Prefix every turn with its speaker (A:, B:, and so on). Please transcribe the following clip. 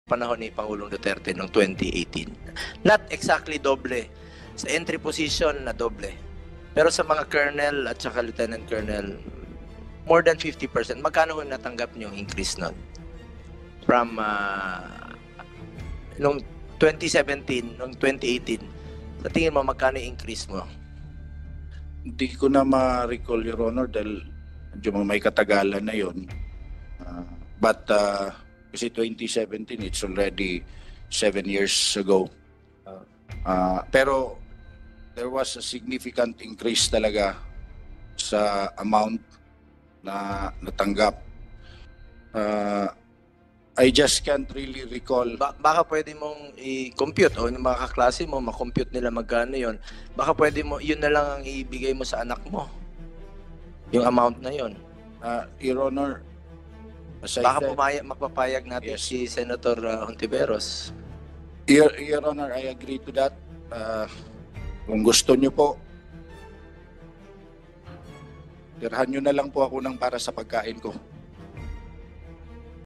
A: panahon ni Pangulong Duterte noong 2018. Not exactly doble. Sa entry position na doble. Pero sa mga colonel at saka lieutenant colonel, more than 50%. Magkano yung natanggap niyo increase nun? From noong 2017, noong 2018, sa tingin mo magkano yung increase mo?
B: Hindi ko na ma-recall, Your Honor, dahil medyo may katagalan na yun. But kasi 2017, it's already 7 years ago. Pero there was a significant increase talaga sa amount na natanggap. I just can't really recall.
A: Baka pwede mong i-compute o yung mga kaklase mo, ma-compute nila magkano yon. Baka pwede mo, yun na lang ang ibigay mo sa anak mo. Yung amount na yon.
B: Your Honor,
A: baka mapapayag natin
B: yes,
A: si Senator Hontiveros.
B: Your Honor, I agree to that. Kung gusto nyo po, tirahan nyo na lang po ako ng para sa pagkain ko.